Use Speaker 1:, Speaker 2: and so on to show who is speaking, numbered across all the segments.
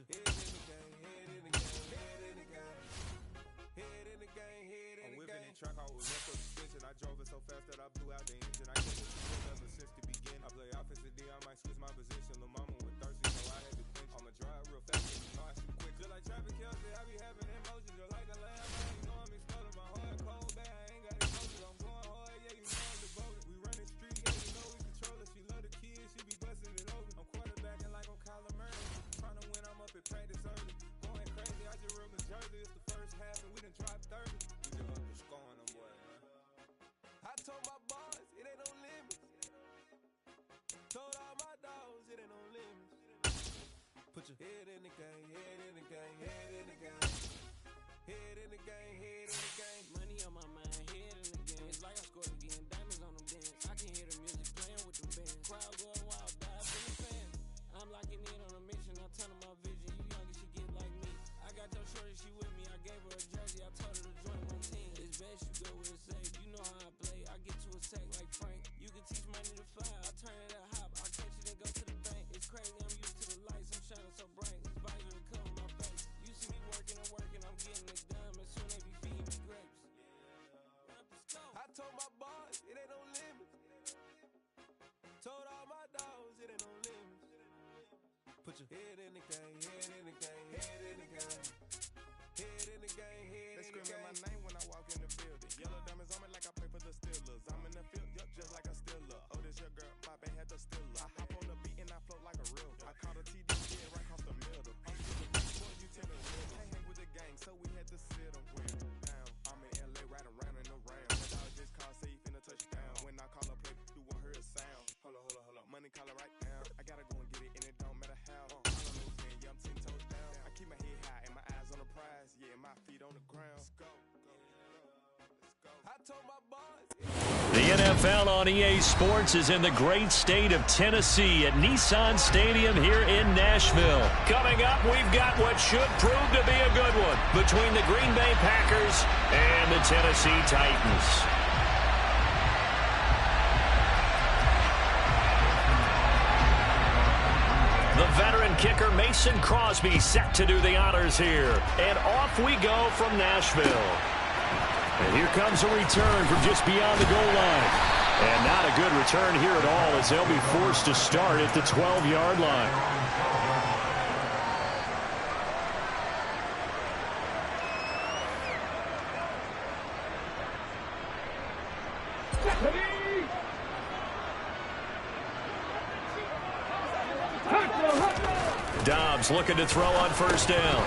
Speaker 1: Put your head in the game, head in the game, head in the game. Head in the game, head in the game. I'm whipping in track, I was left up suspension. I drove it so fast that I blew out the engine. I can't get you ever since the beginning. I play offensive D, I might switch my position. Lil' mama was thirsty, so I had to quench. I'ma drive real fast, but you know I shoot quick. Just like traffic Kelsey, I be having emotions just like a lamb. You know I'm exploding, my heart cold bad. I ain't got emotions, I'm going hard, yeah, you know I'm devoted. We run the street, yeah, you know we control it. She love the kids, she be busting it open. I'm quarterbacking like I'm Kyler Murray. Trying to win, I'm up at practice early. Going crazy, I just ripped the jersey. It's the first half and we done dropped 30. We just up the score on them boys, man. I told my boys, it ain't no limits. Told all my dogs, it ain't no limits. Put your head in the game, head in the game, head in the game. Head in the game, head in the game.
Speaker 2: Money on my mind, head in the game. It's like I scored again, diamonds on them dance. I can hear the music playing with the band. Crowd going wild, dive in the fan. I'm locking in on a mission, I tell her my vision. You young and she get like me. I got your shorty, she with me. I gave her a jersey, I told her to join my team. It's best you go where it's safe. You know how I play, I get to a sack like Frank. You can teach money to fly, I turn it a hop. I catch it and go to the bank. It's crazy, I'm used to the lights, I'm shining so bright. This visor to cover my face. You see me working and working, I'm getting it done. As soon they be feeding me grapes.
Speaker 1: I told my boys, it ain't no limits. Told all my dogs, it ain't no limits. Put your head in the game, head in the game, head in the game. Head in the game, head in the game. They screaming my name when I walk in the building. Yellow diamonds on me like I play for the Steelers. I'm in the field, yup, just like a Steeler. Oh, this your girl, my band had the Steeler. I hop on the beat and I float like a real. I caught a TD, yeah, right across the middle. I'm stupid, boy, you tell me real. Can't hang with the gang, so we had to sit them down. I'm in LA, riding round and around. The dog just called, say he finna touchdown. When I call a play, you won't hear a sound. Hold up, money caller right now. I gotta go and get it, and it don't matter how. I don't lose, man, yeah, I'm 10 toes down. I keep my head high and my eyes on the prize. Yeah, my feet on the ground. Let's go. I told my boys.
Speaker 3: The NFL on EA Sports is in the great state of Tennessee at Nissan Stadium here in Nashville. Coming up, we've got what should prove to be a good one between the Green Bay Packers and the Tennessee Titans. The veteran kicker Mason Crosby set to do the honors here. And off we go from Nashville. And here comes a return from just beyond the goal line. And not a good return here at all as they'll be forced to start at the 12-yard line. Dobbs looking to throw on first down.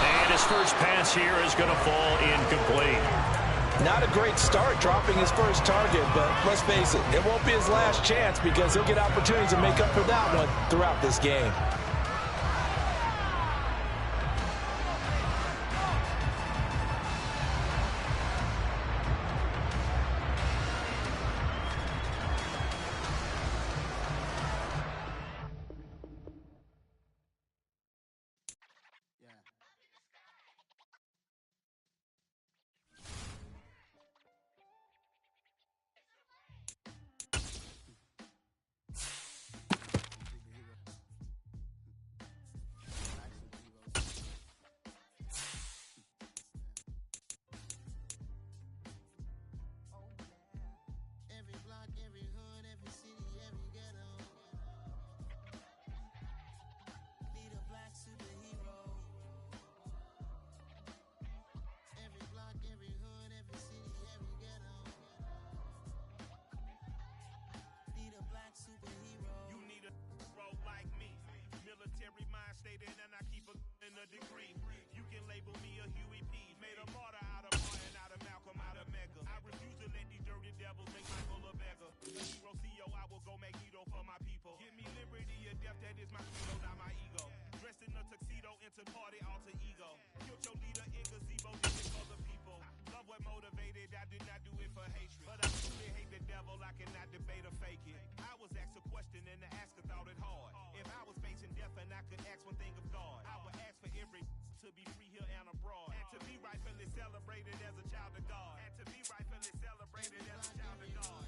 Speaker 3: And his first pass here is going to fall incomplete.
Speaker 4: Not a great start dropping his first target, but let's face it, it won't be his last chance because he'll get opportunities to make up for that one throughout this game.
Speaker 5: And I keep a degree. You can label me a Huey P. Made a martyr out of Martin, out of Malcolm, out of Mega. I refuse to let these dirty devils make Michael a beggar. A hero CEO, I will go Magneto for my people. Give me liberty or death, that is my credo, not my ego. Dressed in a tuxedo, into party, alter ego. Killed your leader in gazebo, did it for the people. Love what motivated, I did not do it for hatred. But I truly hate the devil, I cannot debate or fake it. I was asked a question and the asker thought it hard. If I was facing death and I could ask one thing of God, I would ask for every to be free here and abroad. And to be rightfully celebrated as a child of God. And to be rightfully celebrated as a child of God.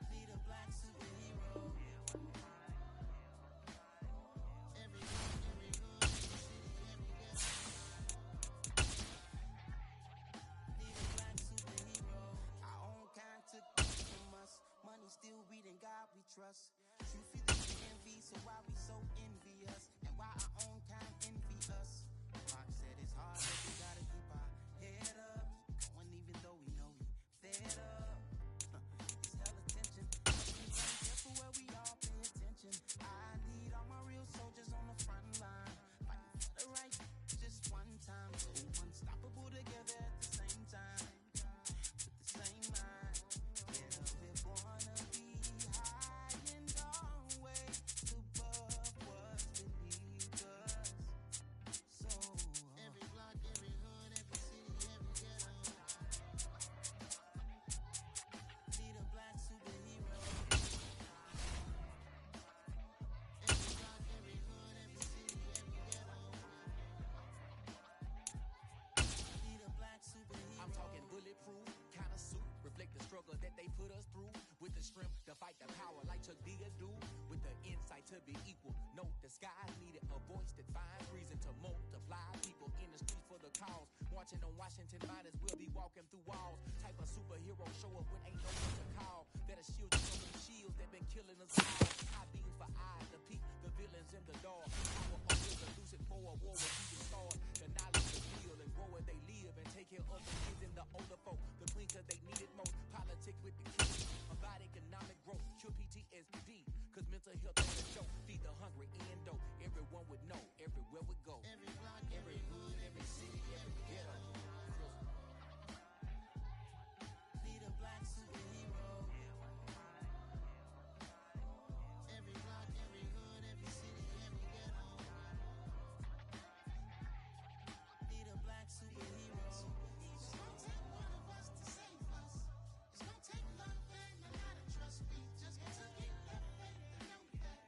Speaker 5: Need a black superhero.
Speaker 6: took the ado with the insight to be equal. Note the sky needed a voice that finds reason to multiply. People in the streets for the cause. Marching on Washington miners will be walking through walls. Type of superhero show up when ain't no one to call. That'll shield you from the shields that been killing us all. High beams for eyes to peek the villains in the dark. Power of will elusive for a war with even start. The knowledge to heal and grow where they live and take care of the kids and the older folk. The clean cause they need it most. Politics with the kids. About economic growth. Cure PTSD. Cause mental health ain't a joke. Feed the hungry and dope. Everyone would know. Everywhere we go. Every block, every hood, every city, every ghetto. Need a black superhero. Every block, every hood, every city, every ghetto. Need a black superhero. It's gonna take one of us to save us. It's gonna take love and a lot of trust. We just got to get that faith and know that.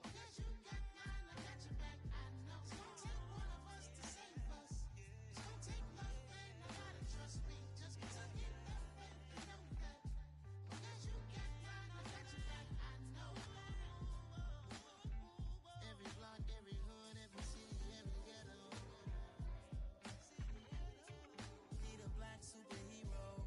Speaker 6: Because you got mine, I got your back. I know. It's gonna take one of us to save us. It's gonna take love and a lot of trust. We just got to get that faith and know that. Because you got mine, I got your back. I know. Every block, every hood, every city, every ghetto. Need a black superhero.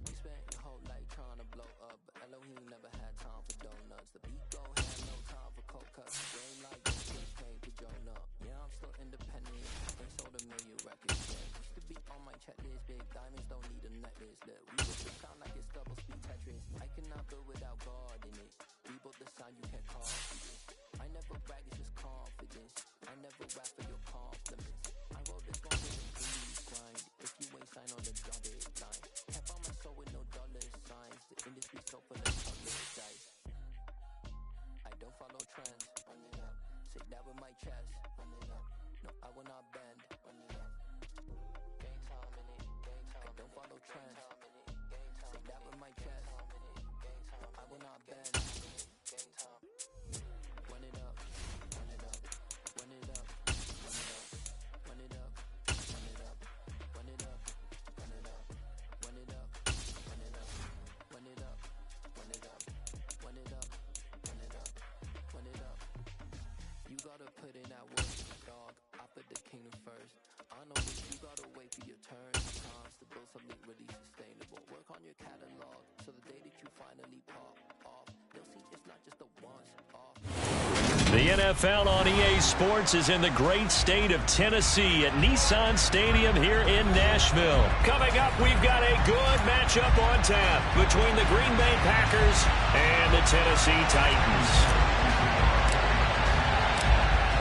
Speaker 6: We spent your whole life trying to blow up, but Elohim never had time for donuts. The beat gon' have no time for cold cuts. The game like this bitch came to Jonah. Yeah, I'm still independent. Ain't sold a million records yet. Used to be on my checklist. Big diamonds don't need a necklace. Look, we built the sound like it's double speed Tetris. I cannot build without God in it. We built the sound you can't copy this. I never brag, it's just confidence. I never rap for your compliments. I wrote this song with a please grind. If you ain't signed on the dotted line. Kept on my soul with no dollar signs. The industry so full of color dice. I don't follow trends. Run it up. Say that with my chest. Run it up. No, I will not bend. Run it up. Game time in it. Game time. I don't follow trends. Say that with my chest. No, I will not bend. Game time. Run it up. Run it up. Run it up. Run it up. Run it up. Run it up. Run it up. Run it up. Run it up. Run it up. Run it up. Run it up. Run it up. Run it up. You gotta put in that work, dog. I put the kingdom first. I know that you gotta wait for your turn. Times to build something really sustainable. Work on your catalog, so the day that you finally pop off, they'll see it's not just a once off.
Speaker 3: The NFL on EA Sports is in the great state of Tennessee at Nissan Stadium here in Nashville. Coming up, we've got a good matchup on tap between the Green Bay Packers and the Tennessee Titans.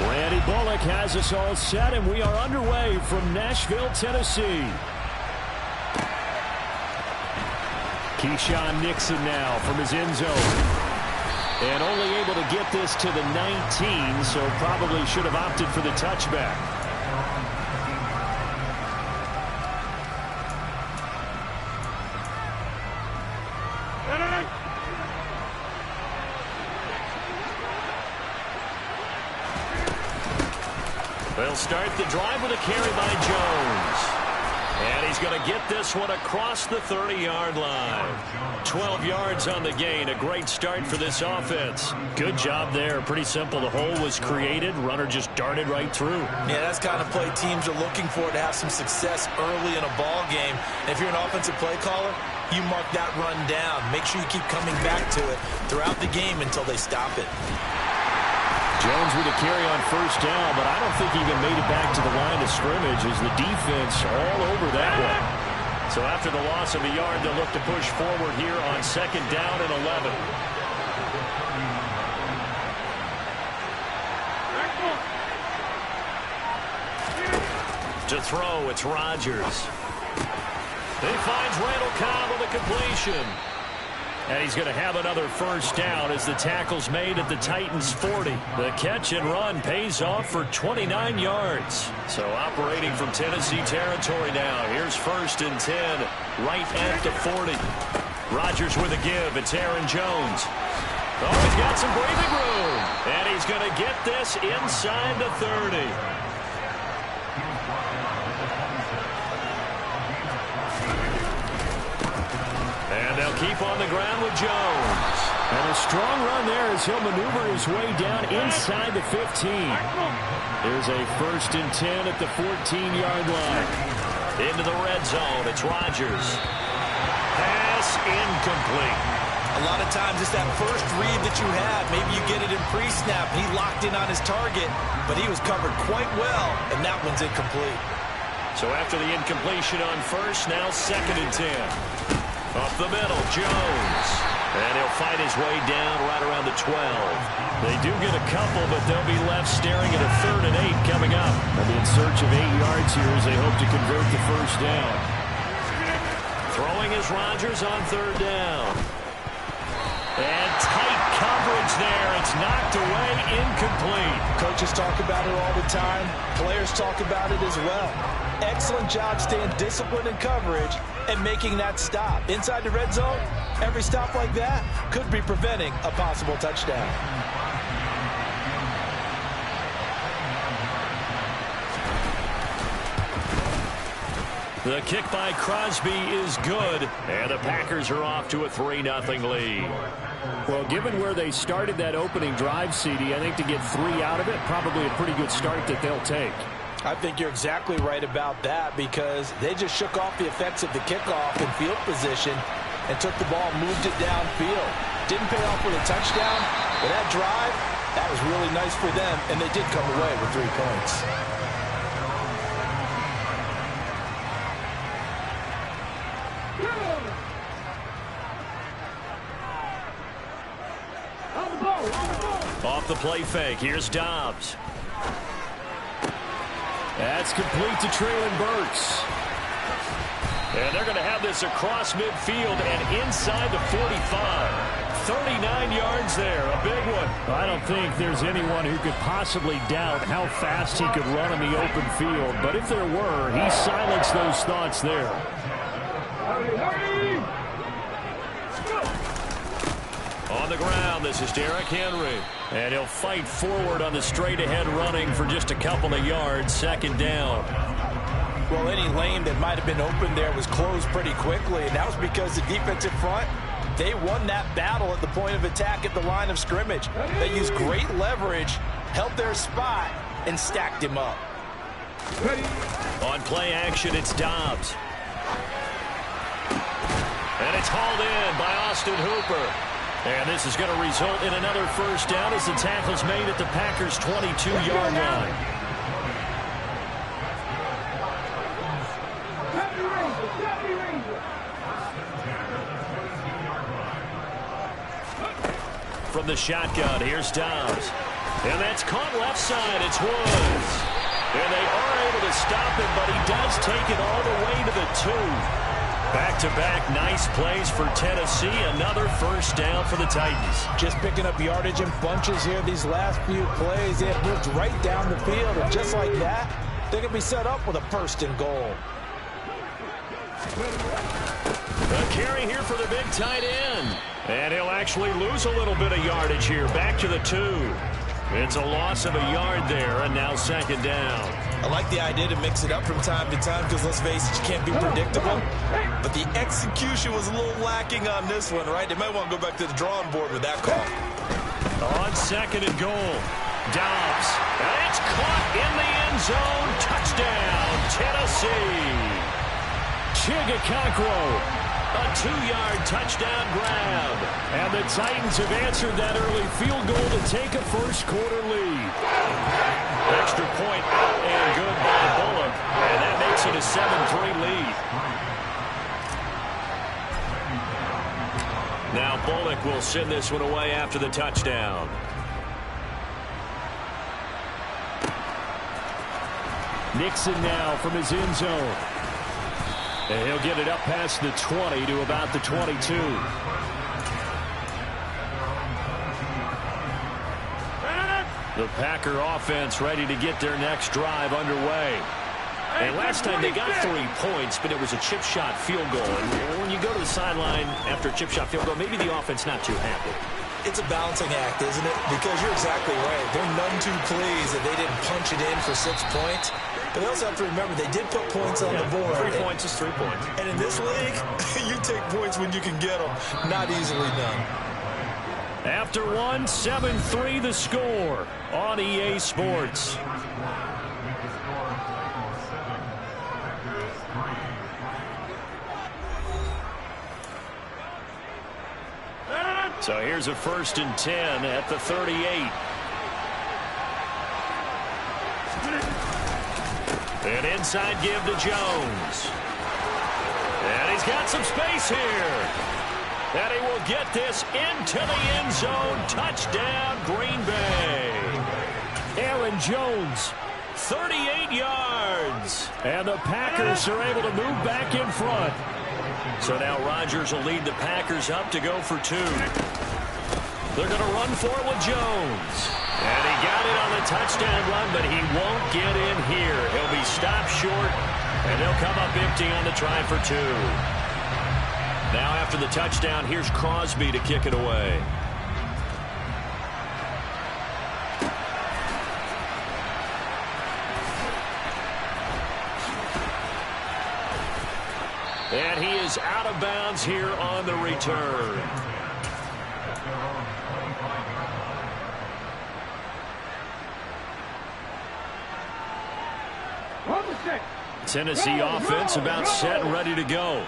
Speaker 3: Randy Bullock has us all set, and we are underway from Nashville, Tennessee. Keyshawn Nixon now from his end zone. And only able to get this to the 19, so probably should have opted for the touchback. They'll start the drive with a carry by Jones. And he's going to get this one across the 30-yard line. 12 yards on the gain. A great start for this offense. Good job there. Pretty simple. The hole was created. Runner just darted right through.
Speaker 4: Yeah, that's kind of play teams are looking for to have some success early in a ball game. And if you're an offensive play caller, you mark that run down. Make sure you keep coming back to it throughout the game until they stop it.
Speaker 3: Jones with a carry on first down, but I don't think he even made it back to the line of scrimmage as the defense all over that one. So after the loss of a yard, they'll look to push forward here on second down and 11. To throw, it's Rodgers. He finds Randall Cobb with a completion. And he's going to have another first down as the tackle's made at the Titans' 40. The catch and run pays off for 29 yards. So operating from Tennessee territory now. Here's 1st and 10, right at the 40. Rodgers with a give. It's Aaron Jones. Oh, he's got some breathing room. And he's going to get this inside the 30. And they'll keep on the ground with Jones. And a strong run there as he'll maneuver his way down inside the 15. Here's a 1st and 10 at the 14-yard line. Into the red zone. It's Rodgers. Pass incomplete.
Speaker 4: A lot of times it's that first read that you have. Maybe you get it in pre-snap. He locked in on his target, but he was covered quite well, and that one's incomplete.
Speaker 3: So after the incompletion on 1st, now 2nd and 10. Up the middle, Jones. And he'll fight his way down right around the 12. They do get a couple, but they'll be left staring at a 3rd and 8 coming up. They'll be in search of 8 yards here as they hope to convert the 1st down. Throwing is Rodgers on 3rd down. And tight coverage there. It's knocked away, incomplete.
Speaker 4: Coaches talk about it all the time. Players talk about it as well. Excellent job staying disciplined in coverage and making that stop. Inside the red zone, every stop like that could be preventing a possible touchdown.
Speaker 3: The kick by Crosby is good, and the Packers are off to a 3-0 lead.
Speaker 7: Well, given where they started that opening drive, CD, I think to get 3 out of it, probably a pretty good start that they'll take.
Speaker 4: I think you're exactly right about that because they just shook off the effects of the kickoff and field position and took the ball, moved it downfield. Didn't pay off with a touchdown, but that drive, that was really nice for them, and they did come away with 3 points.
Speaker 3: Off the play fake, here's Dobbs.
Speaker 7: That's complete to Traylon Burks.
Speaker 3: And they're going to have this across midfield and inside the 45. 39 yards there, a big one.
Speaker 7: I don't think there's anyone who could possibly doubt how fast he could run in the open field. But if there were, he silenced those thoughts there.
Speaker 3: On the ground, this is Derrick Henry. And he'll fight forward on the straight-ahead running for just a couple of yards, 2nd down.
Speaker 4: Well, any lane that might have been open there was closed pretty quickly, and that was because the defensive front, they won that battle at the point of attack at the line of scrimmage. They used great leverage, held their spot, and stacked him up.
Speaker 3: On play action, it's Dobbs. And it's hauled in by Austin Hooper. And this is going to result in another 1st down as the tackle's made at the Packers' 22-yard line. From the shotgun, here's Dobbs. And that's caught left side. It's Woods. And they are able to stop him, but he does take it all the way to the 2. Back-to-back nice plays for Tennessee. Another 1st down for the Titans.
Speaker 4: Just picking up yardage in bunches here these last few plays. They have moved right down the field, and just like that, they're going to be set up with a 1st and goal.
Speaker 3: A carry here for the big tight end. And he'll actually lose a little bit of yardage here. Back to the 2. It's a loss of a yard there, and now 2nd down.
Speaker 4: I like the idea to mix it up from time to time because, let's face it, you can't be predictable. But the execution was a little lacking on this one, right? They might want to go back to the drawing board with that call.
Speaker 3: On 2nd and goal, Dobbs. And it's caught in the end zone. Touchdown, Tennessee.
Speaker 7: Chigakakro.
Speaker 3: A 2-yard touchdown grab.
Speaker 7: And the Titans have answered that early field goal to take a 1st quarter lead.
Speaker 3: Extra point out and good by Bullock. And that makes it a 7-3 lead. Now Bullock will send this one away after the touchdown.
Speaker 7: Nixon now from his end zone. And he'll get it up past the 20 to about the 22.
Speaker 3: The Packer offense ready to get their next drive underway. And last time they got 3 points, but it was a chip shot field goal. And when you go to the sideline after a chip shot field goal, maybe the offense not too happy.
Speaker 4: It's a balancing act, isn't it? Because you're exactly right. They're none too pleased that they didn't punch it in for 6 points. But they also have to remember they did put points on the board.
Speaker 3: 3 points is 3 points.
Speaker 4: And in this league, you take points when you can get them. Not easily done.
Speaker 7: After one, 7-3 the score on EA Sports. So here's a 1st and 10 at the 38. An inside give to Jones. And he's got some space here. And he will get this into the end zone. Touchdown, Green Bay. Aaron Jones, 38 yards. And the Packers are able to move back in front. So now Rodgers will lead the Packers up to go for 2. They're going to run for it with Jones. And he got it on the touchdown run, but he won't get in here. He'll be stopped short, and they'll come up empty on the try for 2. Now after the touchdown, here's Crosby to kick it away. And he is out of bounds here on the return. Tennessee offense about set and ready to go.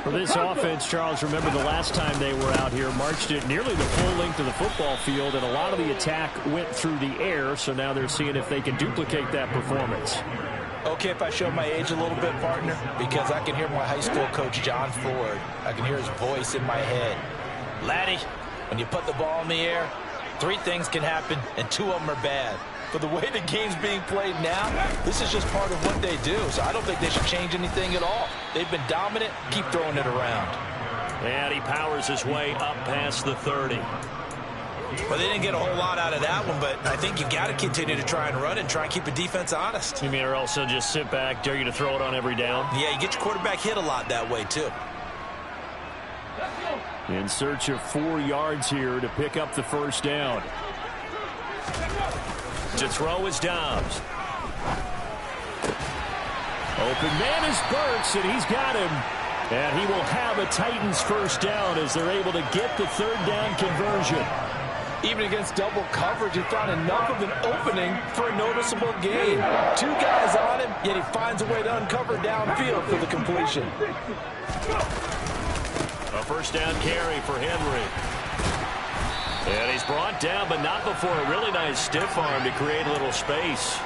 Speaker 7: For this offense, Charles, remember the last time they were out here, marched it nearly the full length of the football field, and a lot of the attack went through the air, so now they're seeing if they can duplicate that performance.
Speaker 4: Okay, if I show my age a little bit, partner, because I can hear my high school coach, John Ford. I can hear his voice in my head. Laddie, when you put the ball in the air, 3 things can happen, and 2 of them are bad. But the way the game's being played now, this is just part of what they do. So I don't think they should change anything at all. They've been dominant. Keep throwing it around.
Speaker 7: And he powers his way up past the 30.
Speaker 4: Well, they didn't get a whole lot out of that one, but I think you got to continue to try and run and try and keep the defense honest.
Speaker 7: You mean, or also just sit back, dare you to throw it on every down?
Speaker 4: Yeah, you get your quarterback hit a lot that way, too.
Speaker 7: In search of 4 yards here to pick up the 1st down. To throw is Dobbs. Open man is Burks, and he's got him. And he will have a Titans 1st down as they're able to get the 3rd down conversion.
Speaker 4: Even against double coverage, he found enough of an opening for a noticeable gain. 2 guys on him, yet he finds a way to uncover downfield for the completion.
Speaker 7: A 1st down carry for Henry. And he's brought down, but not before a really nice stiff arm to create a little space.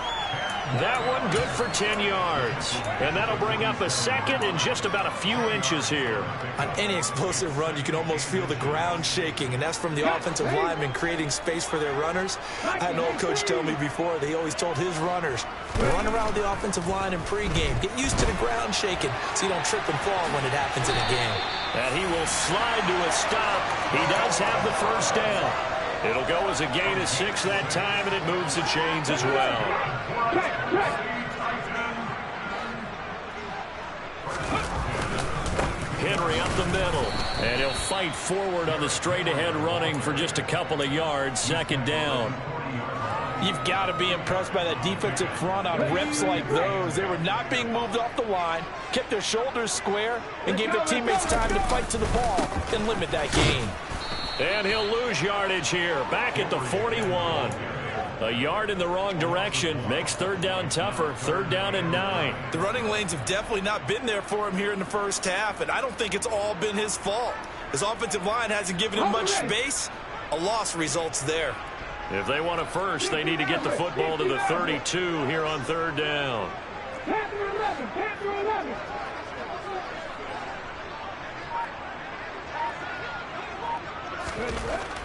Speaker 7: That one good for 10 yards. And that'll bring up a 2nd and just about a few inches here.
Speaker 4: On any explosive run, you can almost feel the ground shaking, and that's from the offensive linemen creating space for their runners. I had an old coach tell me before that he always told his runners, run around the offensive line in pregame. Get used to the ground shaking so you don't trip and fall when it happens in a game.
Speaker 7: And he will slide to a stop. He does have the 1st down. It'll go as a gain of 6 that time, and it moves the chains as well. Henry up the middle, and he'll fight forward on the straight-ahead running for just a couple of yards. 2nd down.
Speaker 4: You've got to be impressed by that defensive front on reps like those. They were not being moved off the line, kept their shoulders square, and gave their teammates time to fight to the ball and limit that gain.
Speaker 7: And he'll lose yardage here, back at the 41. A yard in the wrong direction makes 3rd down tougher. 3rd down and 9.
Speaker 4: The running lanes have definitely not been there for him here in the 1st half, and I don't think it's all been his fault. His offensive line hasn't given him much space. A loss results there.
Speaker 7: If they want a 1st, they need to get the football to the 32 here on 3rd down.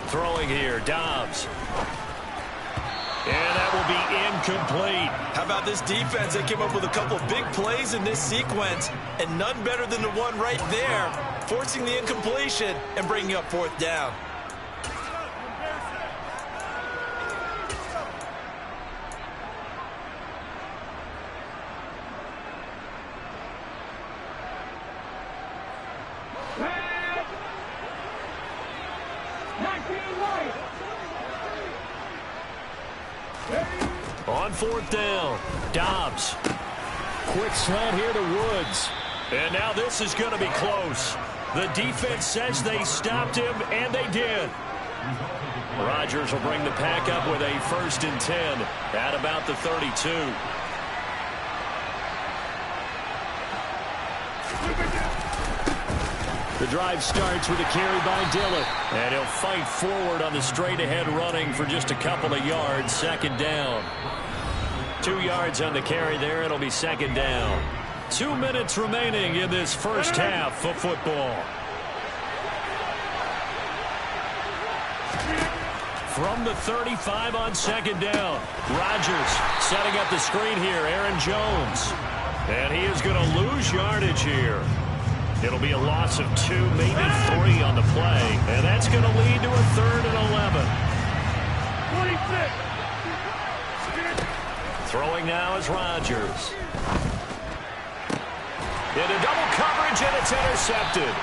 Speaker 7: Throwing here, Dobbs. And that will be incomplete.
Speaker 4: How about this defense? They came up with a couple of big plays in this sequence, and none better than the one right there, forcing the incompletion and bringing up 4th down.
Speaker 3: 4th down. Dobbs. Quick slant here to Woods. And now this is going to be close. The defense says they stopped him, and they did. Rodgers will bring the pack up with a 1st and 10 at about the 32. The drive starts with a carry by Dillon. And he'll fight forward on the straight-ahead running for just a couple of yards. 2nd down. 2 yards on the carry there. It'll be 2nd down. 2 minutes remaining in this first half of football. From the 35 on 2nd down. Rodgers setting up the screen here. Aaron Jones. And he is going to lose yardage here. It'll be a loss of 2, maybe 3 on the play. And that's going to lead to a 3rd and 11. 46. Throwing now is Rodgers. Into double coverage, and it's intercepted.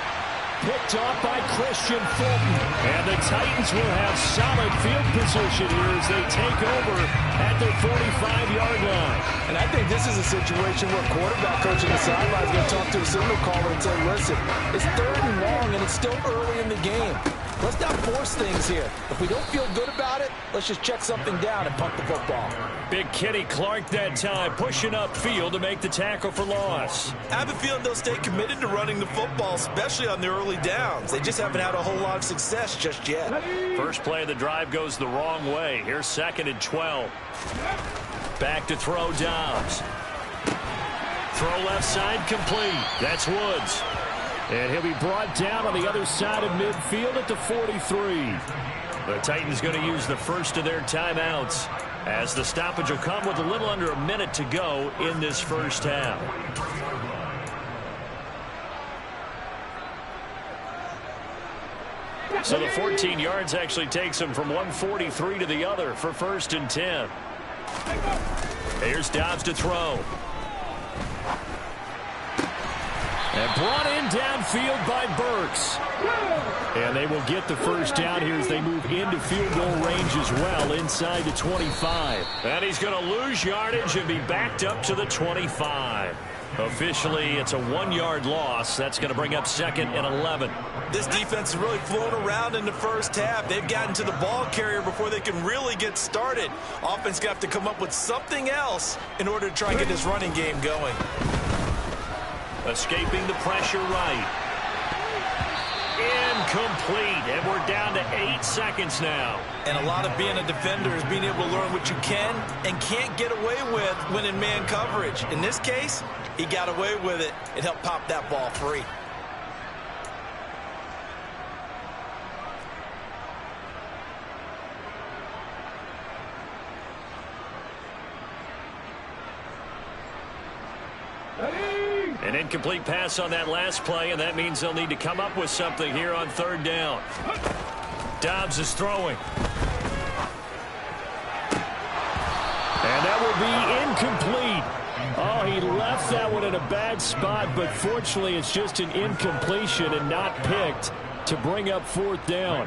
Speaker 3: Picked off by Christian Fulton. And the Titans will have solid field position here as they take over at their 45-yard line.
Speaker 4: And I think this is a situation where quarterback coach on the sideline is going to talk to a signal caller and say, listen, it's 3rd and long, and it's still early in the game. Let's not force things here. If we don't feel good about it, let's just check something down and punt the football.
Speaker 3: Big Kenny Clark that time, pushing upfield to make the tackle for loss.
Speaker 4: I have a feeling they'll stay committed to running the football, especially on the early downs. They just haven't had a whole lot of success just yet.
Speaker 3: First play of the drive goes the wrong way. Here's 2nd and 12. Back to throw Dobbs. Throw left side complete. That's Woods. And he'll be brought down on the other side of midfield at the 43. The Titans going to use the first of their timeouts as the stoppage will come with a little under a minute to go in this first half. So the 14 yards actually takes him from 143 to the other for 1st and 10. Here's Dobbs to throw. And brought in downfield by Burks. And they will get the first down here as they move into field goal range as well inside the 25. And he's going to lose yardage and be backed up to the 25. Officially, it's a 1-yard loss. That's going to bring up 2nd and 11.
Speaker 4: This defense is really flown around in the first half. They've gotten to the ball carrier before they can really get started. Offense got to come up with something else in order to try and get this running game going.
Speaker 3: Escaping the pressure right. Incomplete. And we're down to 8 seconds now.
Speaker 4: And a lot of being a defender is being able to learn what you can and can't get away with when in man coverage. In this case, he got away with it and helped pop that ball free.
Speaker 3: An incomplete pass on that last play, and that means they'll need to come up with something here on 3rd down. Dobbs is throwing. And that will be incomplete. Oh, he left that one in a bad spot, but fortunately it's just an incompletion and not picked to bring up 4th down.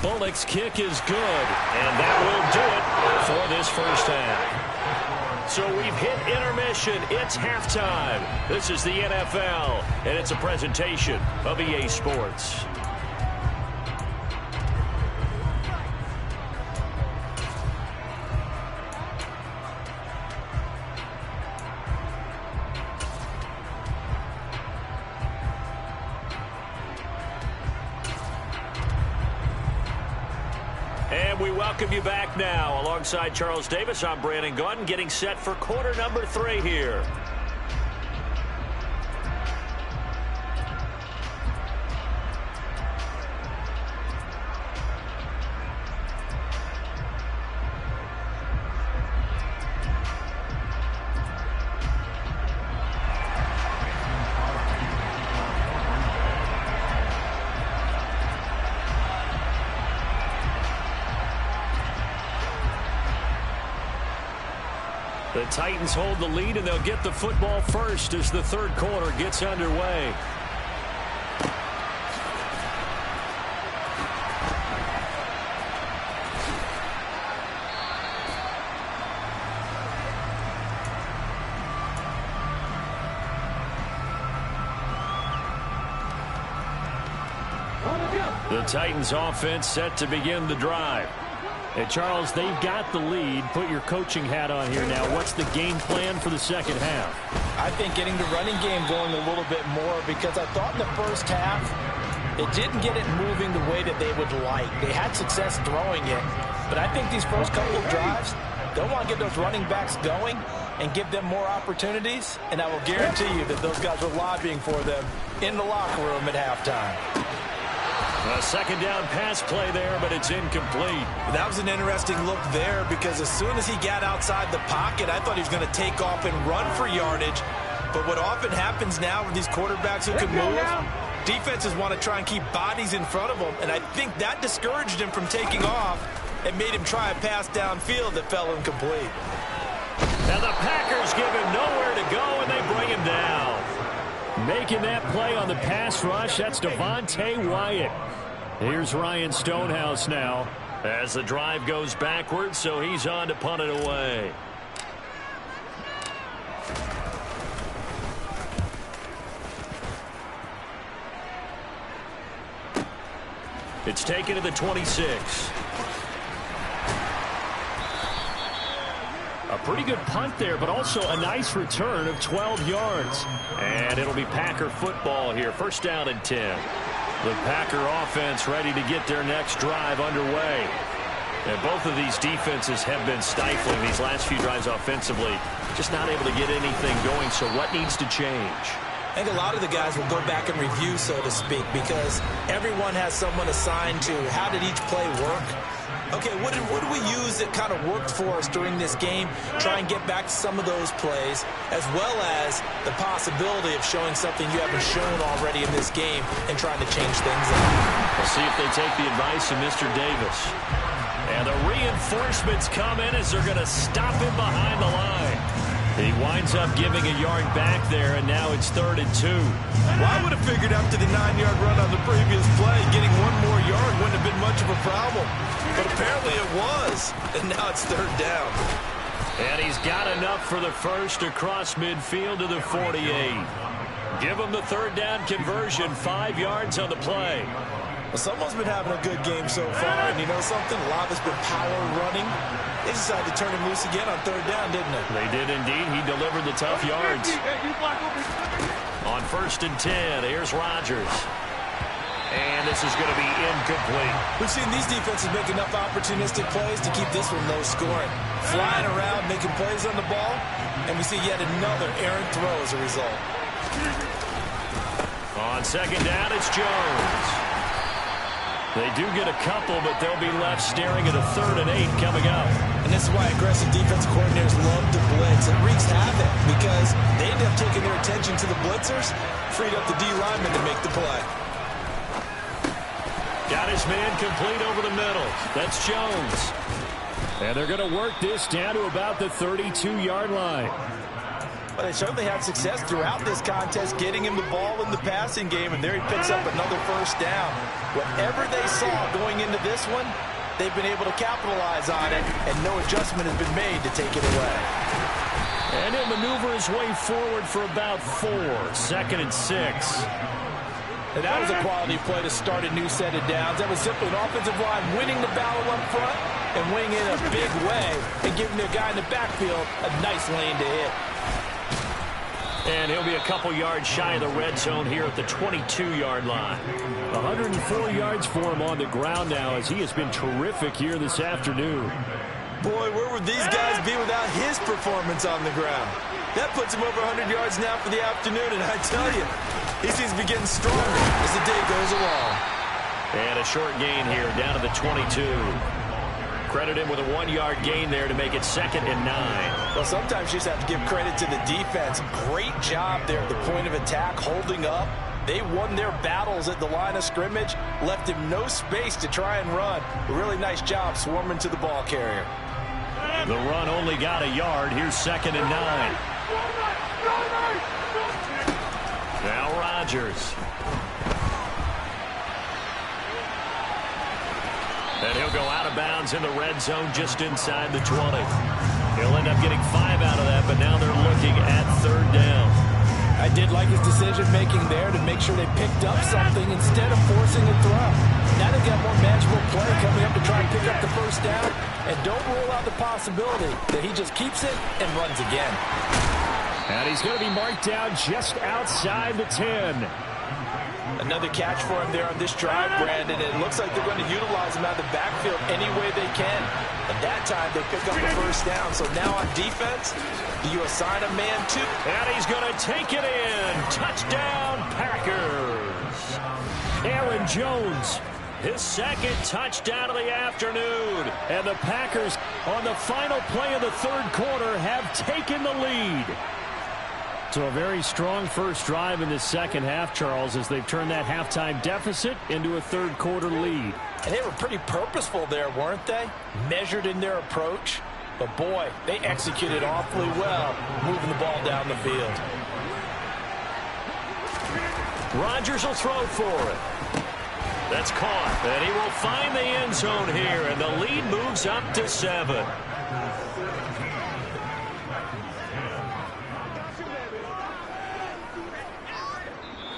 Speaker 3: Bullock's kick is good, and that will do it for this first half. So we've hit intermission. It's halftime. This is the NFL, and it's a presentation of EA Sports. And we welcome you back now. Alongside Charles Davis, I'm Brandon Gaudin, getting set for quarter number 3 here. The Titans hold the lead, and they'll get the football first as the 3rd quarter gets underway. The Titans offense set to begin the drive. Hey, Charles, they've got the lead. Put your coaching hat on here now. What's the game plan for the second half?
Speaker 4: I think getting the running game going a little bit more, because I thought in the first half it didn't get it moving the way that they would like. They had success throwing it, but I think these first couple of drives, they'll want to get those running backs going and give them more opportunities, and I will guarantee you that those guys are lobbying for them in the locker room at halftime.
Speaker 3: A second down pass play there, but it's incomplete.
Speaker 4: That was an interesting look there, because as soon as he got outside the pocket, I thought he was going to take off and run for yardage. But what often happens now with these quarterbacks who can move, defenses want to try and keep bodies in front of them, and I think that discouraged him from taking off and made him try a pass downfield that fell incomplete.
Speaker 3: And the Packers give him nowhere to go, and they bring him down. Making that play on the pass rush, that's Devontae Wyatt. Here's Ryan Stonehouse now as the drive goes backwards, so he's on to punt it away. It's taken to the 26. A pretty good punt there, but also a nice return of 12 yards. And it'll be Packer football here. First down and 10. The Packer offense ready to get their next drive underway. And both of these defenses have been stifling these last few drives offensively. Just not able to get anything going. So what needs to change?
Speaker 4: I think a lot of the guys will go back and review, so to speak, because everyone has someone assigned to how did each play work. Okay, what did we use that kind of worked for us during this game? Try and get back to some of those plays, as well as the possibility of showing something you haven't shown already in this game and trying to change things up.
Speaker 3: We'll see if they take the advice of Mr. Davis. And the reinforcements come in as they're going to stop him behind the line. He winds up giving a yard back there, and now it's 3rd and 2.
Speaker 4: Well, I would have figured after the 9-yard run on the previous play, getting one more yard wouldn't have been much of a problem. But apparently it was, and now it's 3rd down.
Speaker 3: And he's got enough for the first across midfield to the 48. Give him the 3rd down conversion, 5 yards on the play.
Speaker 4: Well, someone's been having a good game so far, and you know something? A lot has been power running. They decided to turn him loose again on 3rd down, didn't they?
Speaker 3: They did indeed. He delivered the tough yards. On 1st and 10, here's Rodgers. And this is going to be incomplete.
Speaker 4: We've seen these defenses make enough opportunistic plays to keep this one low scoring. Flying around, making plays on the ball, and we see yet another errant throw as a result.
Speaker 3: On 2nd down, it's Jones. They do get a couple, but they'll be left staring at a 3rd and 8 coming up.
Speaker 4: And this is why aggressive defensive coordinators love to blitz. It wreaks havoc because they end up taking their attention to the blitzers, freed up the D lineman to make the play.
Speaker 3: Got his man complete over the middle. That's Jones. And they're going to work this down to about the 32-yard line.
Speaker 4: But they certainly had success throughout this contest, getting him the ball in the passing game, and there he picks up another 1st down. Whatever they saw going into this one, they've been able to capitalize on it, and no adjustment has been made to take it away.
Speaker 3: And he'll maneuver his way forward for about 4. 2nd and 6.
Speaker 4: And that was a quality play to start a new set of downs. That was simply an offensive line winning the battle up front and winning in a big way and giving the guy in the backfield a nice lane to hit.
Speaker 3: And he'll be a couple yards shy of the red zone here at the 22-yard line. 104 yards for him on the ground now as he has been terrific here this afternoon.
Speaker 4: Boy, where would these guys be without his performance on the ground? That puts him over 100 yards now for the afternoon, and I tell you, he seems to be getting stronger as the day goes along.
Speaker 3: And a short gain here down to the 22. Credit him with a 1-yard gain there to make it 2nd and 9.
Speaker 4: Well, sometimes you just have to give credit to the defense. Great job there at the point of attack, holding up. They won their battles at the line of scrimmage, left him no space to try and run. A really nice job swarming to the ball carrier.
Speaker 3: The run only got a yard. Here's 2nd and 9. Now Rodgers. And he'll go out of bounds in the red zone just inside the 20. He'll end up getting 5 out of that, but now they're looking at 3rd down.
Speaker 4: I did like his decision-making there to make sure they picked up something instead of forcing a throw. Now they've got more manageable play coming up to try and pick up the first down. And don't rule out the possibility that he just keeps it and runs again.
Speaker 3: And he's going to be marked down just outside the 10.
Speaker 4: Another catch for him there on this drive, Brandon. It looks like they're going to utilize him out of the backfield any way they can. And that time they pick up the first down. So now on defense, you assign a man to.
Speaker 3: And he's going to take it in. Touchdown, Packers. Aaron Jones, his second touchdown of the afternoon. And the Packers, on the final play of the third quarter, have taken the lead. So a very strong first drive in the second half, Charles, as they've turned that halftime deficit into a third quarter lead.
Speaker 4: And they were pretty purposeful there, weren't they? Measured in their approach. But boy, they executed awfully well, moving the ball down the field.
Speaker 3: Rodgers will throw for it. That's caught. And he will find the end zone here, and the lead moves up to 7.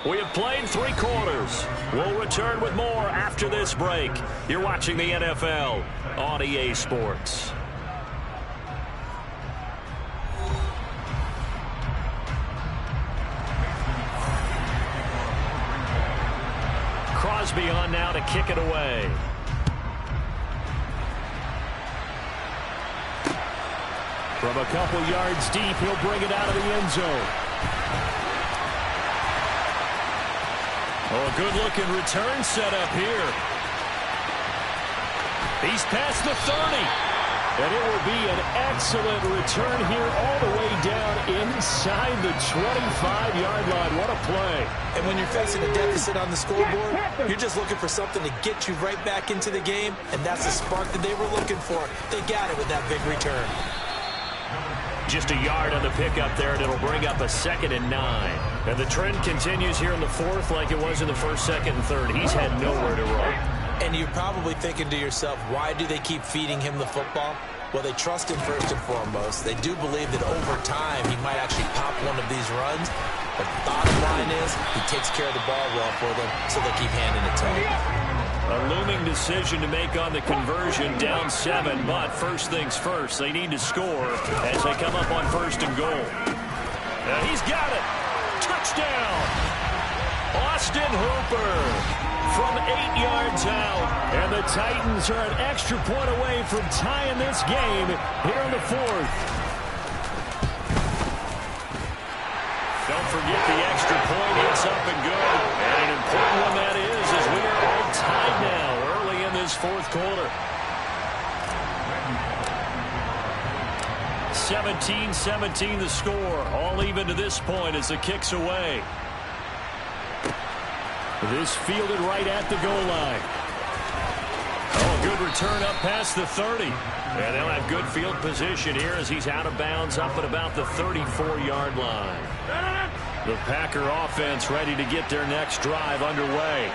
Speaker 3: We have played 3 quarters. We'll return with more after this break. You're watching the NFL on EA Sports. Crosby on now to kick it away. From a couple yards deep, he'll bring it out of the end zone. Oh, a good-looking return set up here. He's past the 30. And it will be an excellent return here all the way down inside the 25-yard line. What a play.
Speaker 4: And when you're facing a deficit on the scoreboard, you're just looking for something to get you right back into the game, and that's the spark that they were looking for. They got it with that big return.
Speaker 3: Just a yard on the pickup there, and it'll bring up a 2nd and 9. And the trend continues here in the fourth like it was in the first, second, and third. He's had nowhere to run.
Speaker 4: And you're probably thinking to yourself, why do they keep feeding him the football? Well, they trust him first and foremost. They do believe that over time he might actually pop one of these runs. But the bottom line is he takes care of the ball well for them, so they keep handing it to him.
Speaker 3: A looming decision to make on the conversion, down 7, but first things first, they need to score as they come up on first and goal. And he's got it. Touchdown. Austin Hooper from 8 yards out. And the Titans are an extra point away from tying this game here in the fourth. Don't forget the extra point. It's up and good. And an important one that is, as we are all tied now early in this fourth quarter. 17-17 the score. All even to this point as the kick's away. This fielded right at the goal line. Oh, good return up past the 30. And they'll have good field position here as he's out of bounds up at about the 34-yard line. The Packer offense ready to get their next drive underway.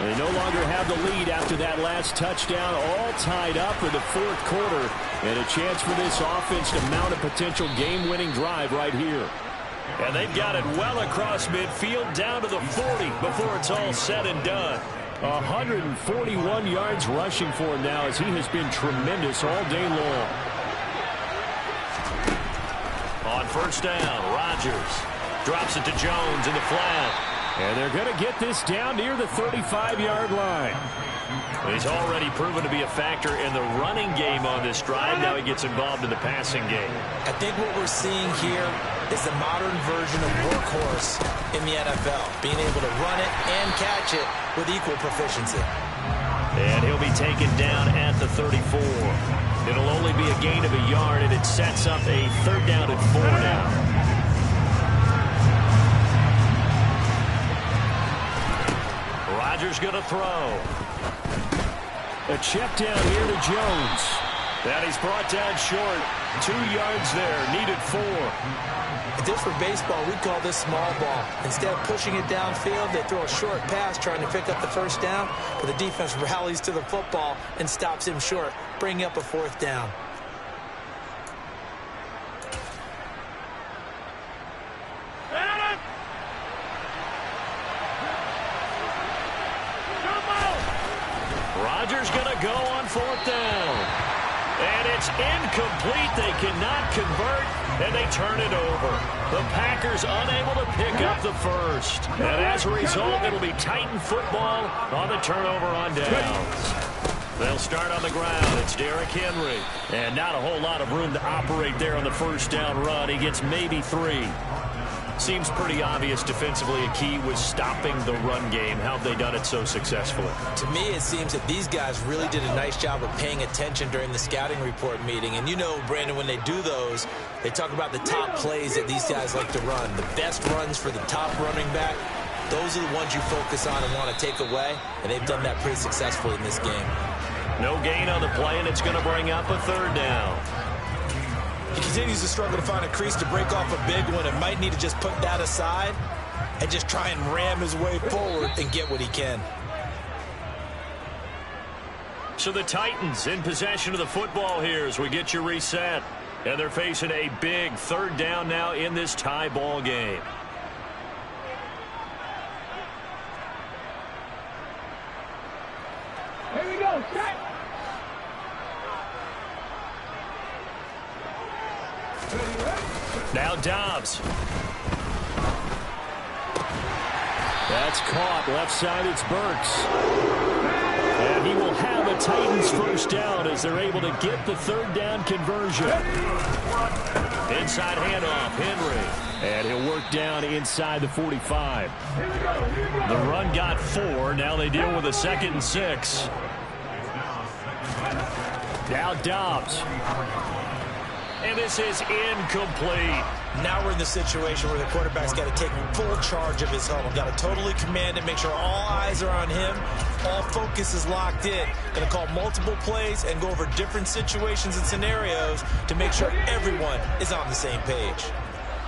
Speaker 3: They no longer have the lead after that last touchdown, all tied up in the fourth quarter. And a chance for this offense to mount a potential game-winning drive right here. And they've got it well across midfield down to the 40 before it's all said and done. 141 yards rushing for him now as he has been tremendous all day long. On first down, Rodgers drops it to Jones in the flat. And they're going to get this down near the 35-yard line. He's already proven to be a factor in the running game on this drive. Now he gets involved in the passing game.
Speaker 4: I think what we're seeing here is the modern version of workhorse in the NFL, being able to run it and catch it with equal proficiency.
Speaker 3: And he'll be taken down at the 34. It'll only be a gain of a yard, and it sets up a 3rd down and 4 now. Rodgers going to throw. A check down here to Jones. That he's brought down short. 2 yards there. Needed 4.
Speaker 4: If this were baseball, we'd call this small ball. Instead of pushing it downfield, they throw a short pass trying to pick up the first down, but the defense rallies to the football and stops him short, bringing up a 4th down.
Speaker 3: 4th down. And it's incomplete. They cannot convert, and they turn it over. The Packers unable to pick up the first. And as a result, it'll be Titan football on the turnover on downs. They'll start on the ground. It's Derrick Henry. And not a whole lot of room to operate there on the first down run. He gets maybe 3. Seems pretty obvious defensively a key was stopping the run game. How have they done it so successfully?
Speaker 4: To me, it seems that these guys really did a nice job of paying attention during the scouting report meeting. And you know, Brandon, when they do those, they talk about the top plays that these guys like to run. The best runs for the top running back, those are the ones you focus on and want to take away. And they've done that pretty successfully in this game.
Speaker 3: No gain on the play, and it's going to bring up a 3rd down.
Speaker 4: He continues to struggle to find a crease to break off a big one and might need to just put that aside and just try and ram his way forward and get what he can.
Speaker 3: So the Titans in possession of the football here as we get you reset. And they're facing a big 3rd down now in this tie ball game.
Speaker 8: Here we go, set.
Speaker 3: Now Dobbs. That's caught. Left side, it's Burks. And he will have a Titans first down as they're able to get the 3rd down conversion. Inside handoff, Henry. And he'll work down inside the 45. The run got 4. Now they deal with a 2nd and 6. Now Dobbs. And this is incomplete.
Speaker 4: Now we're in the situation where the quarterback's got to take full charge of his home. Got to totally command it, make sure all eyes are on him. All focus is locked in. Going to call multiple plays and go over different situations and scenarios to make sure everyone is on the same page.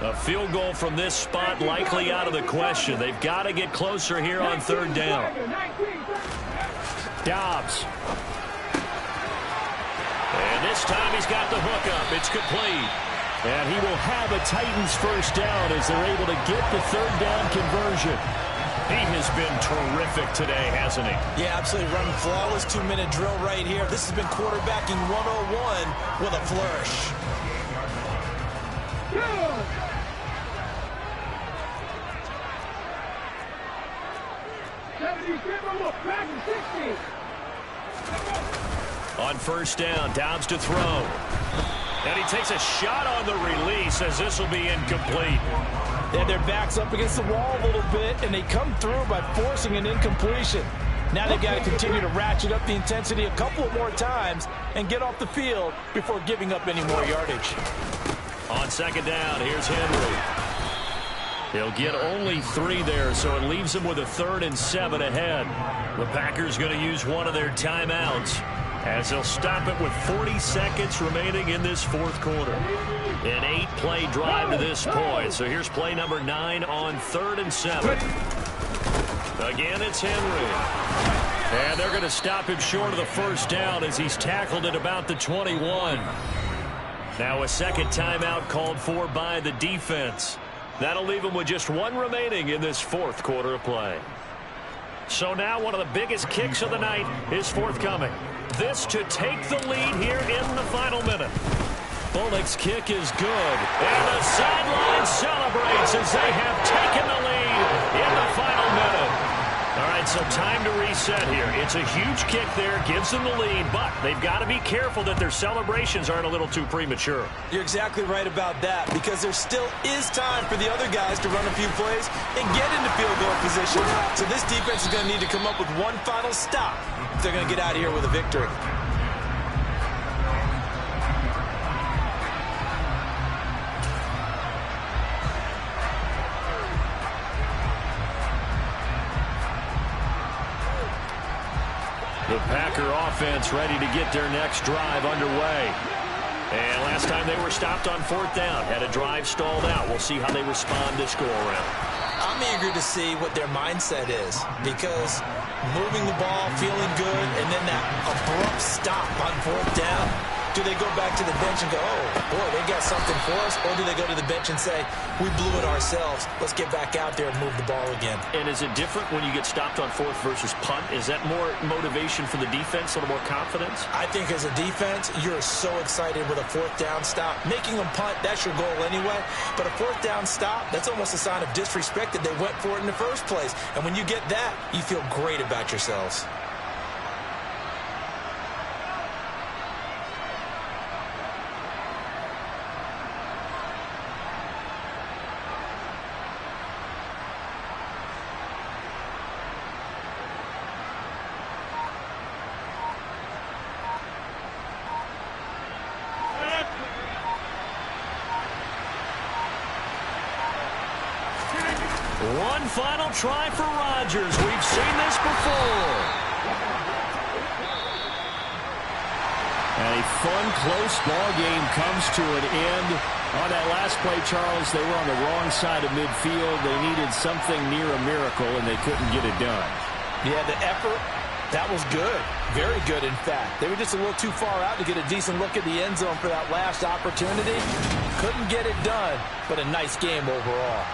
Speaker 3: A field goal from this spot likely out of the question. They've got to get closer here on 3rd down. Dobbs. And this time he's got the hookup. It's complete. And he will have a Titans first down as they're able to get the 3rd down conversion. He has been terrific today, hasn't he?
Speaker 4: Yeah, absolutely. Running flawless 2-minute drill right here. This has been quarterbacking 101 with a flourish.
Speaker 3: On first down, Dobbs to throw. And he takes a shot on the release as this will be incomplete.
Speaker 4: They had their backs up against the wall a little bit, and they come through by forcing an incompletion. Now they've got to continue to ratchet up the intensity a couple of more times and get off the field before giving up any more yardage.
Speaker 3: On 2nd down, here's Henry. He'll get only 3 there, so it leaves him with a 3rd and 7 ahead. The Packers going to use one of their timeouts as they'll stop it with 40 seconds remaining in this 4th quarter. An 8-play drive to this point. So here's play number 9 on 3rd and 7. Again, it's Henry. And they're going to stop him short of the first down as he's tackled at about the 21. Now a 2nd timeout called for by the defense. That'll leave him with just 1 remaining in this 4th quarter of play. So now one of the biggest kicks of the night is forthcoming. This to take the lead here in the final minute. Bullock's kick is good. And the sideline celebrates as they have taken the lead in the final minute. All right, so time to reset here. It's a huge kick there, gives them the lead, but they've got to be careful that their celebrations aren't a little too premature.
Speaker 4: You're exactly right about that, because there still is time for the other guys to run a few plays and get into field goal position. So this defense is going to need to come up with one final stop if they're going to get out of here with a victory.
Speaker 3: The Packer offense ready to get their next drive underway. And last time they were stopped on 4th down, had a drive stalled out. We'll see how they respond this go-around.
Speaker 4: I'm eager to see what their mindset is, because moving the ball, feeling good, and then that abrupt stop on 4th down, Do they go back to the bench and go, oh, boy, they got something for us? Or do they go to the bench and say, we blew it ourselves. Let's get back out there and move the ball again.
Speaker 3: And is it different when you get stopped on fourth versus punt? Is that more motivation for the defense, a little more confidence?
Speaker 4: I think as a defense, you're so excited with a fourth down stop. Making them punt, that's your goal anyway. But a fourth down stop, that's almost a sign of disrespect that they went for it in the first place. And when you get that, you feel great about yourselves.
Speaker 3: One final try for Rodgers. We've seen this before. And a fun, close ball game comes to an end. On that last play, Charles, they were on the wrong side of midfield. They needed something near a miracle, and they couldn't get it done.
Speaker 4: Yeah, the effort, that was good. Very good, in fact. They were just a little too far out to get a decent look at the end zone for that last opportunity. Couldn't get it done, but a nice game overall.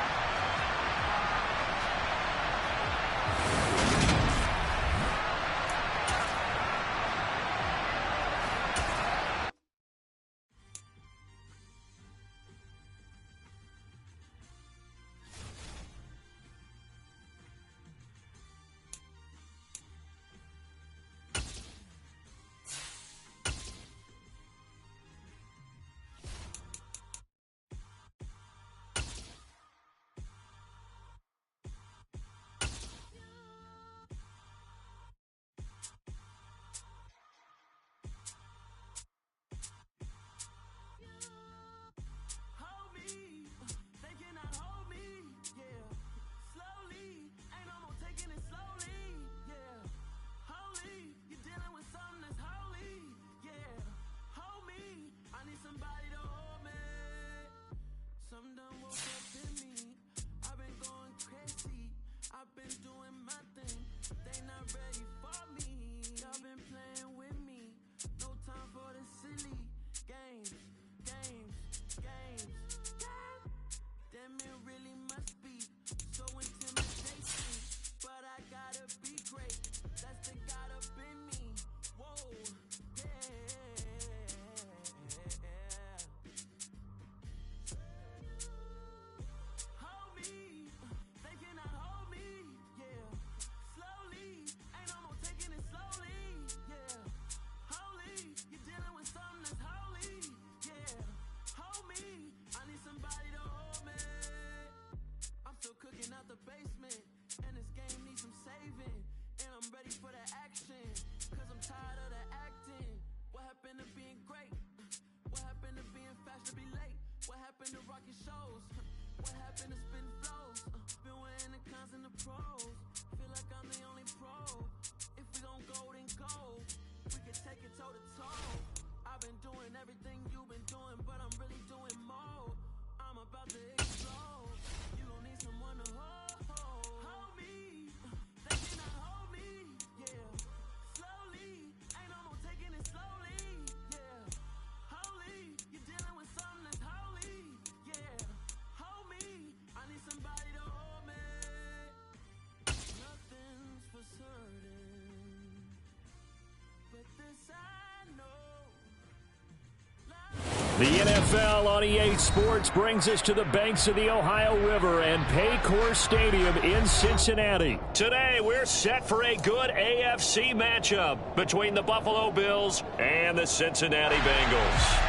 Speaker 3: The NFL on EA Sports brings us to the banks of the Ohio River and Paycor Stadium in Cincinnati. Today, we're set for a good AFC matchup between the Buffalo Bills and the Cincinnati Bengals.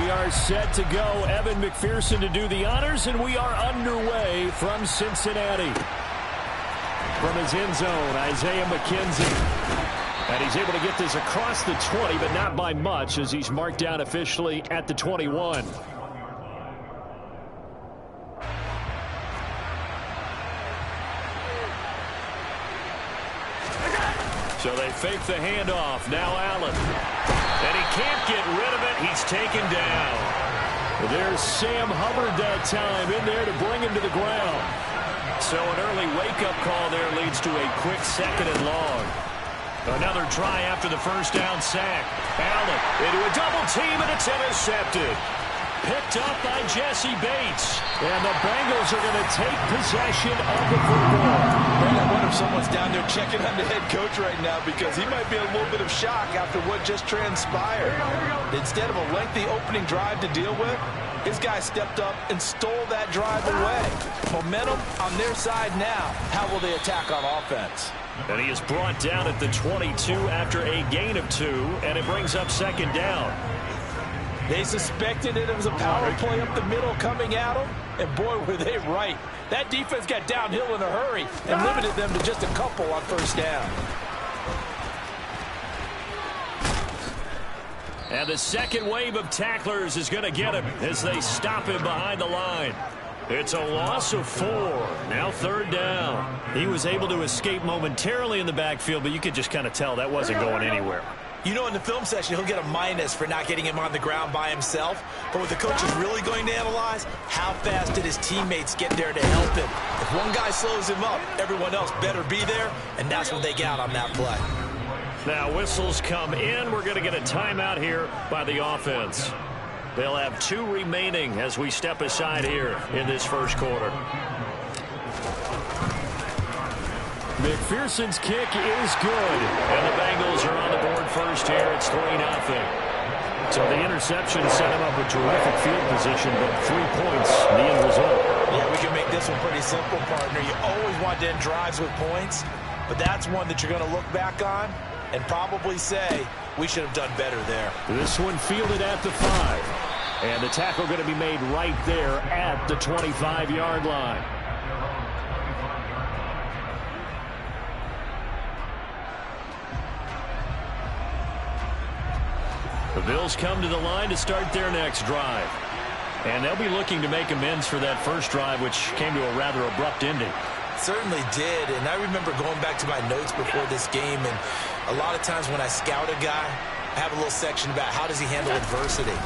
Speaker 3: We are set to go. Evan McPherson to do the honors, and we are underway from Cincinnati. From his end zone, Isaiah McKenzie. And he's able to get this across the 20, but not by much as he's marked down officially at the 21. So they fake the handoff. Now Allen. And he can't get rid of it. He's taken down. There's Sam Hubbard that time in there to bring him to the ground. So an early wake-up call there leads to a quick 2nd and long. Another try after the first down sack. Allen into a double team, and it's intercepted. Picked up by Jesse Bates. And the Bengals are going to take possession of the football.
Speaker 4: Man, I wonder if someone's down there checking on the head coach right now because he might be in a little bit of shock after what just transpired. Instead of a lengthy opening drive to deal with, his guy stepped up and stole that drive away. Momentum on their side now. How will they attack on offense?
Speaker 3: And he is brought down at the 22 after a gain of 2, and it brings up 2nd down.
Speaker 4: They suspected it was a power play up the middle coming at them, and boy, were they right. That defense got downhill in a hurry and limited them to just a couple on first down.
Speaker 3: And the second wave of tacklers is going to get him as they stop him behind the line. It's a loss of 4. Now 3rd down. He was able to escape momentarily in the backfield, but you could just kind of tell that wasn't going anywhere.
Speaker 4: You know, in the film session, he'll get a minus for not getting him on the ground by himself. But what the coach is really going to analyze, how fast did his teammates get there to help him? If one guy slows him up, everyone else better be there, and that's what they got on that play.
Speaker 3: Now whistles come in. We're going to get a timeout here by the offense. They'll have 2 remaining as we step aside here in this first quarter. McPherson's kick is good. And the Bengals are on the board first here. It's 3-0. So the interception set him up with terrific field position, but 3 points, the end result.
Speaker 4: Yeah, we can make this one pretty simple, partner. You always want to end drives with points, but that's one that you're going to look back on and probably say, we should have done better there.
Speaker 3: This one fielded at the 5. And the tackle going to be made right there at the 25-yard line. The Bills come to the line to start their next drive. And they'll be looking to make amends for that first drive, which came to a rather abrupt ending.
Speaker 4: Certainly did, and I remember going back to my notes before this game, and a lot of times when I scout a guy, I have a little section about how does he handle adversity.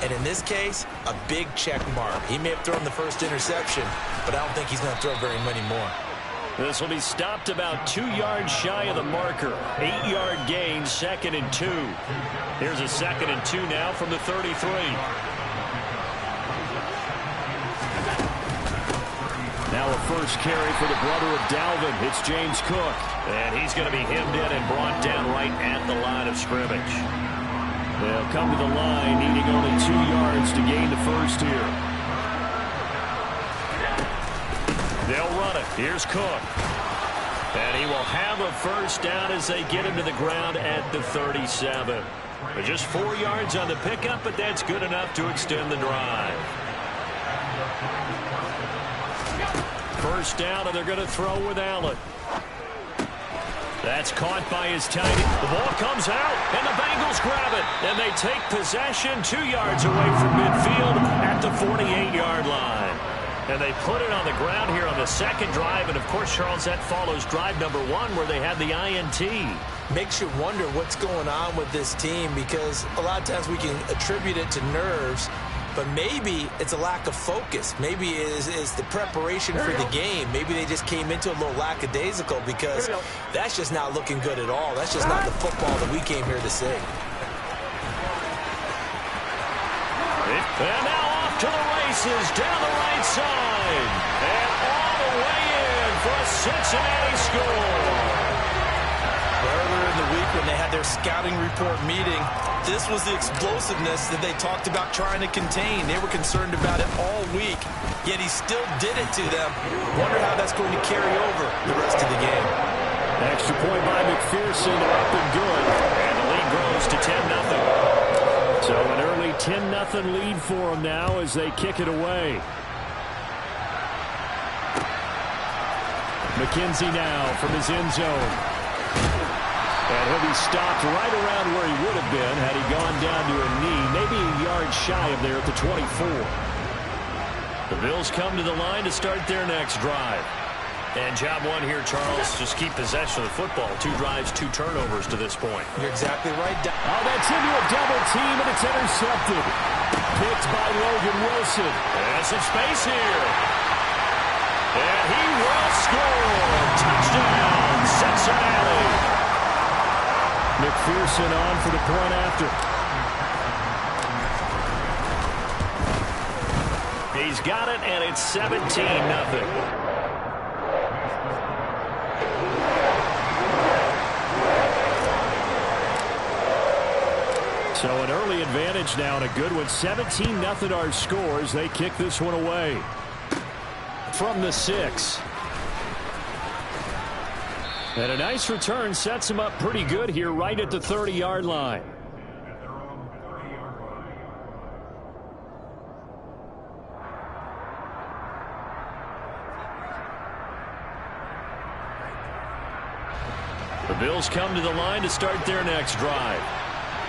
Speaker 4: And in this case, a big check mark. He may have thrown the first interception, but I don't think he's going to throw very many more.
Speaker 3: This will be stopped about 2 yards shy of the marker. 8-yard gain, 2nd and 2. Here's a 2nd and 2 now from the 33. Now a first carry for the brother of Dalvin. It's James Cook. And he's going to be hemmed in and brought down right at the line of scrimmage. They'll come to the line, needing only 2 yards to gain the first here. They'll run it. Here's Cook. And he will have a first down as they get him to the ground at the 37. But just 4 yards on the pickup, but that's good enough to extend the drive. First down, and they're going to throw with Allen. That's caught by his tight end. The ball comes out, and the Bengals grab it. And they take possession 2 yards away from midfield at the 48-yard line. And they put it on the ground here on the second drive. And, of course, Charles, that follows drive number 1 where they had the INT.
Speaker 4: Makes you wonder what's going on with this team because a lot of times we can attribute it to nerves, but maybe it's a lack of focus. Maybe it is the preparation for the game. Maybe they just came into a little lackadaisical because that's just not looking good at all. That's just not the football that we came here to see.
Speaker 3: And now off to the races down the right side. And all the way in for a Cincinnati score.
Speaker 4: Earlier in the week when they had their scouting report meeting, this was the explosiveness that they talked about trying to contain. They were concerned about it all week, yet he still did it to them. Wonder how that's going to carry over the rest of the game.
Speaker 3: Extra point by McPherson, up and good. And the lead grows to 10-0. So an early 10-0 lead for them now as they kick it away. McKenzie now from his end zone. And he'll be stopped right around where he would have been had he gone down to a knee, maybe a yard shy of there at the 24. The Bills come to the line to start their next drive. And job 1 here, Charles, just keep possession of the football. 2 drives, 2 turnovers to this point.
Speaker 4: You're exactly right.
Speaker 3: Oh, that's into a double team, and it's intercepted. Picked by Logan Wilson. And some space here. And he will score. Touchdown, Cincinnati. McPherson on for the point after. He's got it, and it's 17-0. So an early advantage now, and a good one. 17-0 our scores. They kick this one away. From the 6. And a nice return sets him up pretty good here right at the 30-yard line. The Bills come to the line to start their next drive.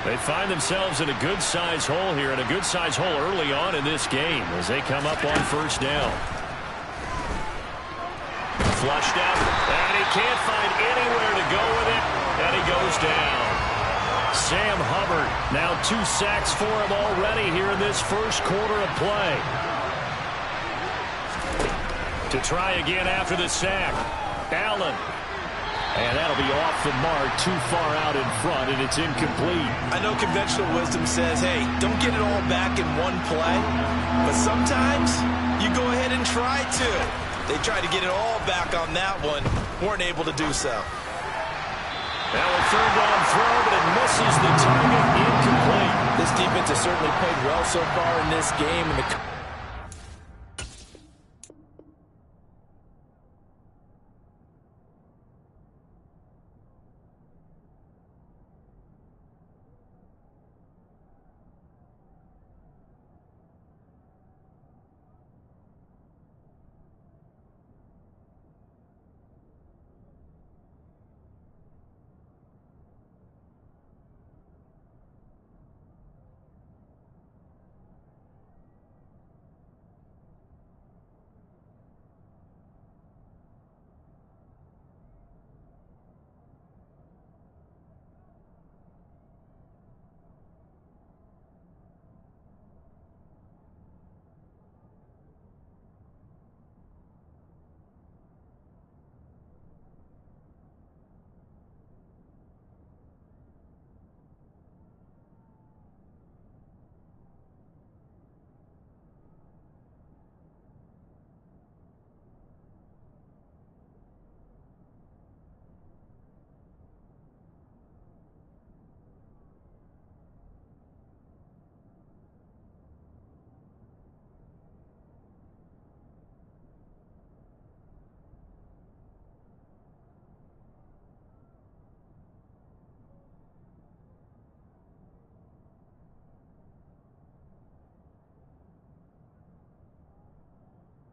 Speaker 3: They find themselves in a good-sized hole here, and a good-sized hole early on in this game as they come up on first down. Flushed out, and he can't find anywhere to go with it, and he goes down. Sam Hubbard, now 2 sacks for him already here in this first quarter of play. To try again after the sack, Allen. And that'll be off the mark, too far out in front, and it's incomplete.
Speaker 4: I know conventional wisdom says, hey, don't get it all back in one play. But sometimes you go ahead and try to. They tried to get it all back on that one. Weren't able to do so.
Speaker 3: Now a third down throw, but it misses the target. Incomplete.
Speaker 4: This defense has certainly played well so far in this game. And